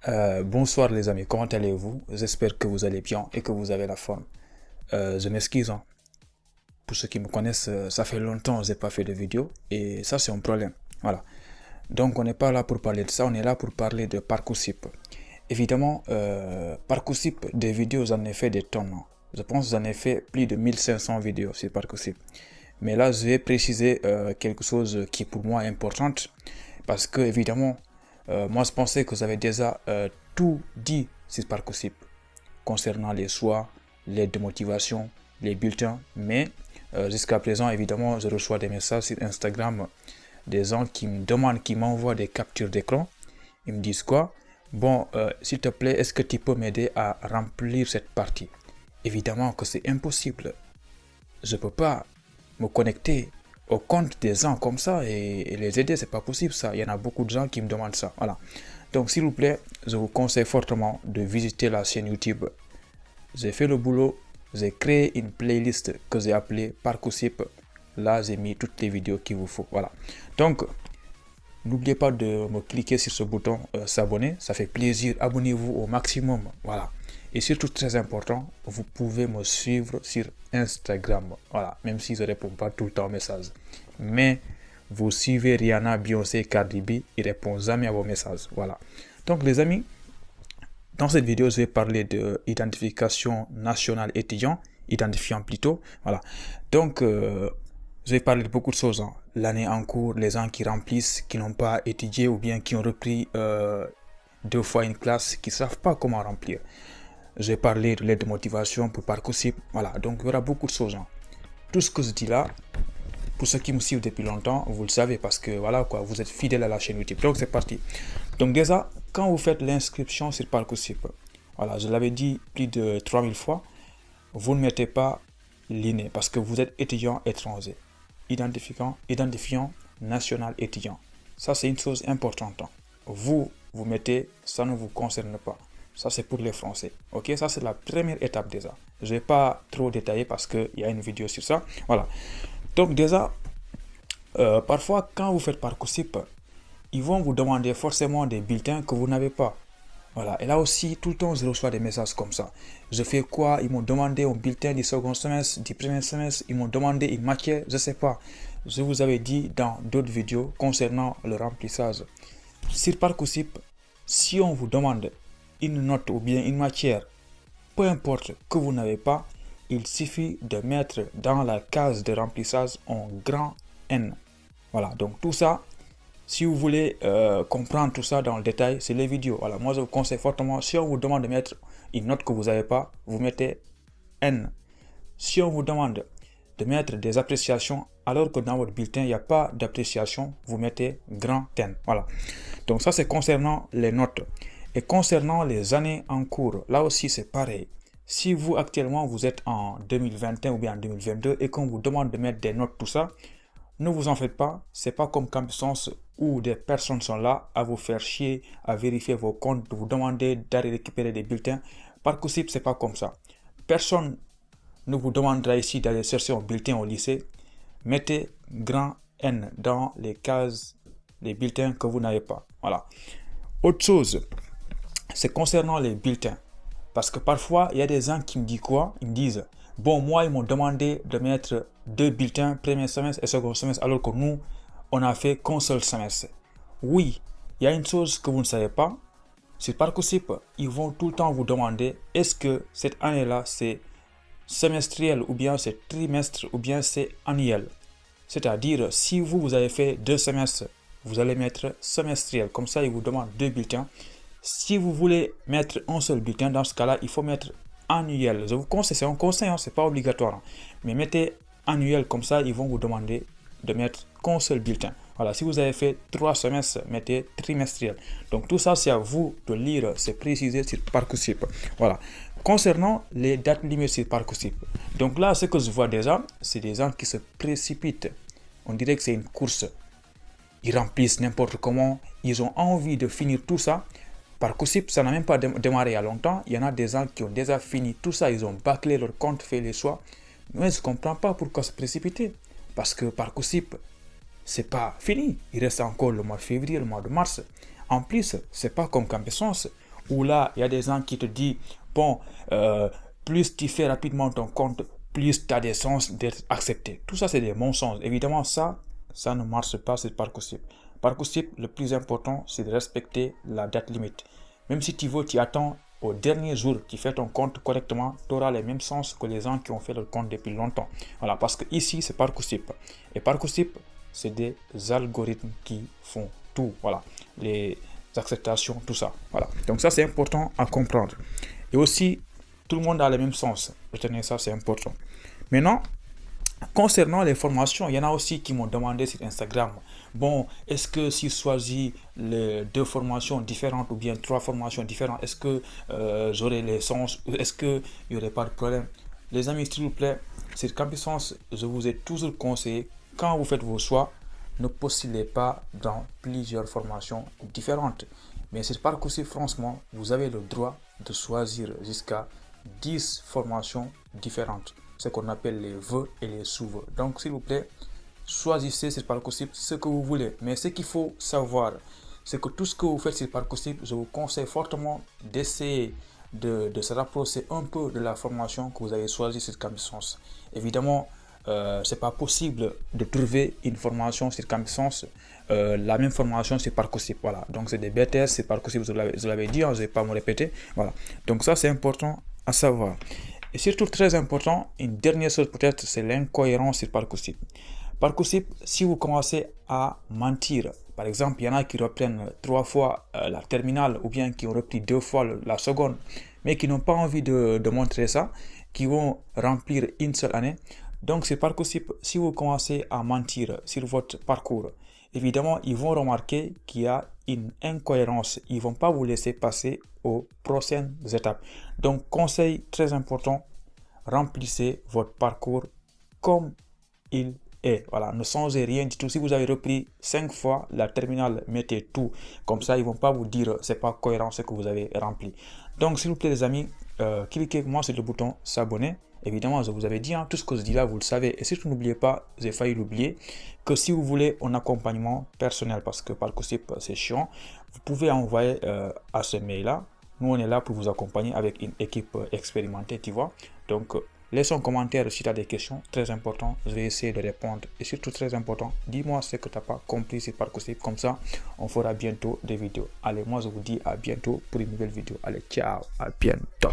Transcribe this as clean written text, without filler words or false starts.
Bonsoir les amis, comment allez-vous? J'espère que vous allez bien et que vous avez la forme. Je m'excuse, hein. Pour ceux qui me connaissent, ça fait longtemps que je n'ai pas fait de vidéo et ça c'est un problème. Voilà. Donc on n'est pas là pour parler de ça, on est là pour parler de Parcoursup. Évidemment, Parcoursup, des vidéos, j'en ai fait des tonnes, hein. Je pense que j'en ai fait plus de 1500 vidéos sur Parcoursup. Mais là, je vais préciser quelque chose qui pour moi est importante parce que évidemment, moi je pensais que j'avais déjà tout dit sur Parcoursup concernant les choix, les démotivations, les bulletins, mais jusqu'à présent, évidemment, je reçois des messages sur Instagram des gens qui me demandent, qui m'envoient des captures d'écran. Ils me disent quoi? Bon, s'il te plaît, est-ce que tu peux m'aider à remplir cette partie? Évidemment que c'est impossible. Je ne peux pas me connecter au compte des gens comme ça et les aider, c'est pas possible ça. Il y en a beaucoup de gens qui me demandent ça. Voilà. Donc s'il vous plaît, je vous conseille fortement de visiter la chaîne YouTube. J'ai fait le boulot, j'ai créé une playlist que j'ai appelée Parcoursup. Là, j'ai mis toutes les vidéos qu'il vous faut. Voilà. Donc, n'oubliez pas de me cliquer sur ce bouton s'abonner. Ça fait plaisir. Abonnez-vous au maximum. Voilà. Et surtout, très important, vous pouvez me suivre sur Instagram. Voilà. Même si je ne réponds pas tout le temps aux messages. Mais vous suivez Rihanna, Beyoncé, Cardi B. Ils ne répondent jamais à vos messages. Voilà. Donc, les amis, dans cette vidéo, je vais parler de identification nationale étudiant, identifiant plutôt. Voilà. Donc, je vais parler de beaucoup de choses, hein. L'année en cours, les gens qui remplissent, qui n'ont pas étudié ou bien qui ont repris deux fois une classe, qui ne savent pas comment remplir. Je vais parler de l'aide de motivation pour Parcoursup. Voilà, donc il y aura beaucoup de choses, hein. Tout ce que je dis là, pour ceux qui me suivent depuis longtemps, vous le savez parce que voilà quoi, vous êtes fidèles à la chaîne YouTube. Donc c'est parti. Donc déjà, quand vous faites l'inscription sur Parcoursup, voilà, je l'avais dit plus de 3000 fois, vous ne mettez pas l'INE parce que vous êtes étudiant étranger. Identifiant national étudiant. Ça, c'est une chose importante. Vous mettez, ça ne vous concerne pas. Ça, c'est pour les Français. Ok, ça, c'est la première étape déjà. Je ne vais pas trop détailler parce qu'il y a une vidéo sur ça. Voilà. Donc déjà, parfois, quand vous faites Parcoursup, ils vont vous demander forcément des bulletins que vous n'avez pas. Voilà, et là aussi, tout le temps, je reçois des messages comme ça. Je fais quoi? Ils m'ont demandé un bulletin du second semestre, du premier semestre, ils m'ont demandé une matière, je ne sais pas. Je vous avais dit dans d'autres vidéos concernant le remplissage. Sur Parcoursup, si on vous demande une note ou bien une matière, peu importe que vous n'avez pas, il suffit de mettre dans la case de remplissage un grand N. Voilà, donc tout ça, si vous voulez comprendre tout ça dans le détail, c'est les vidéos. Voilà, moi je vous conseille fortement, si on vous demande de mettre une note que vous n'avez pas, vous mettez N. Si on vous demande de mettre des appréciations, alors que dans votre bulletin, il n'y a pas d'appréciation, vous mettez grand N. Voilà. Donc ça, c'est concernant les notes. Et concernant les années en cours, là aussi, c'est pareil. Si vous, actuellement, vous êtes en 2021 ou bien en 2022 et qu'on vous demande de mettre des notes, tout ça, ne vous en faites pas, c'est pas comme Campus Sens où des personnes sont là à vous faire chier, à vérifier vos comptes, vous demander d'aller récupérer des bulletins. Parcoursup, c'est pas comme ça. Personne ne vous demandera ici d'aller chercher un bulletin au lycée. Mettez grand N dans les cases des bulletins que vous n'avez pas. Voilà. Autre chose, c'est concernant les bulletins. Parce que parfois, il y a des gens qui me disent quoi? Ils me disent, bon, moi, ils m'ont demandé de mettre deux bulletins, premier semestre et second semestre, alors que nous, on n'a fait qu'un seul semestre. Oui, il y a une chose que vous ne savez pas. Sur Parcoursup, ils vont tout le temps vous demander, est-ce que cette année-là, c'est semestriel ou bien c'est trimestre ou bien c'est annuel. C'est-à-dire, si vous avez fait deux semestres, vous allez mettre semestriel. Comme ça, ils vous demandent deux bulletins. Si vous voulez mettre un seul bulletin, dans ce cas-là, il faut mettre annuel. Je vous conseille, c'est un conseil, hein, c'est pas obligatoire. Hein. Mais mettez annuel, comme ça, ils vont vous demander de mettre qu'un seul bulletin. Voilà, si vous avez fait 3 semestres, mettez trimestriel. Donc tout ça, c'est à vous de lire, c'est précisé sur Parcoursup. Voilà. Concernant les dates limites sur Parcoursup. Donc là, ce que je vois déjà, c'est des gens qui se précipitent. On dirait que c'est une course. Ils remplissent n'importe comment. Ils ont envie de finir tout ça. Parcoursup, ça n'a même pas démarré il y a longtemps. Il y en a des gens qui ont déjà fini tout ça. Ils ont bâclé leur compte, fait les choix. Mais je ne comprends pas pourquoi se précipiter. Parce que Parcoursup, c'est pas fini. Il reste encore le mois de février, le mois de mars. En plus, c'est pas comme Campus Sens où là, il y a des gens qui te disent, bon, plus tu fais rapidement ton compte, plus tu as des chances d'être accepté. Tout ça, c'est des mensonges. Évidemment, ça ne marche pas sur Parcoursup. Parcoursup, le plus important, c'est de respecter la date limite. Même si tu veux, tu attends au dernier jour, tu fais ton compte correctement, tu auras les mêmes chances que les gens qui ont fait le compte depuis longtemps. Voilà, parce que ici, c'est Parcoursup. Et Parcoursup, c'est des algorithmes qui font tout. Voilà, les acceptations, tout ça. Voilà, donc ça, c'est important à comprendre. Et aussi, tout le monde a les mêmes chances. Retenez ça, c'est important. Maintenant, concernant les formations, il y en a aussi qui m'ont demandé sur Instagram, bon, est-ce que si je choisis les 2 formations différentes ou bien 3 formations différentes, est-ce que j'aurai les chances, est-ce qu'il n'y aurait pas de problème? Les amis, s'il vous plaît, sur Campus Sens, je vous ai toujours conseillé, quand vous faites vos choix, ne postulez pas dans plusieurs formations différentes. Mais sur Parcoursup, franchement, vous avez le droit de choisir jusqu'à 10 formations différentes. Ce qu'on appelle les vœux et les sous-vœux. Donc, s'il vous plaît, choisissez sur Parcoursup ce que vous voulez. Mais ce qu'il faut savoir, c'est que tout ce que vous faites sur Parcoursup, je vous conseille fortement d'essayer de se rapprocher un peu de la formation que vous avez choisie sur Campus Sens. Évidemment, c'est pas possible de trouver une formation sur Campus Sens, la même formation sur Parcoursup. Voilà. Donc, c'est des BTS, c'est Parcoursup, je l'avais dit, hein, je ne vais pas me répéter. Voilà. Donc, ça, c'est important à savoir. Et surtout, très important, une dernière chose peut-être, c'est l'incohérence sur Parcoursup. Parcoursup, si vous commencez à mentir, par exemple, il y en a qui reprennent 3 fois la terminale ou bien qui ont repris 2 fois la seconde, mais qui n'ont pas envie de montrer ça, qui vont remplir une seule année. Donc, sur Parcoursup, si vous commencez à mentir sur votre parcours, évidemment, ils vont remarquer qu'il y a une incohérence. Ils ne vont pas vous laisser passer aux prochaines étapes. Donc, conseil très important, remplissez votre parcours comme il est. Voilà, ne changez rien du tout. Si vous avez repris 5 fois la terminale, mettez tout. Comme ça, ils ne vont pas vous dire c'est pas cohérent ce que vous avez rempli. Donc, s'il vous plaît, les amis, cliquez moi sur le bouton s'abonner. Évidemment, je vous avais dit, hein, tout ce que je dis là, vous le savez. Et surtout, n'oubliez pas, j'ai failli l'oublier, que si vous voulez un accompagnement personnel, parce que Parcoursup, c'est chiant, vous pouvez envoyer à ce mail-là. Nous, on est là pour vous accompagner avec une équipe expérimentée, tu vois. Donc, laisse un commentaire si tu as des questions, très important. Je vais essayer de répondre. Et surtout, très important, dis-moi ce que tu n'as pas compris sur Parcoursup. Comme ça, on fera bientôt des vidéos. Allez, moi, je vous dis à bientôt pour une nouvelle vidéo. Allez, ciao, à bientôt.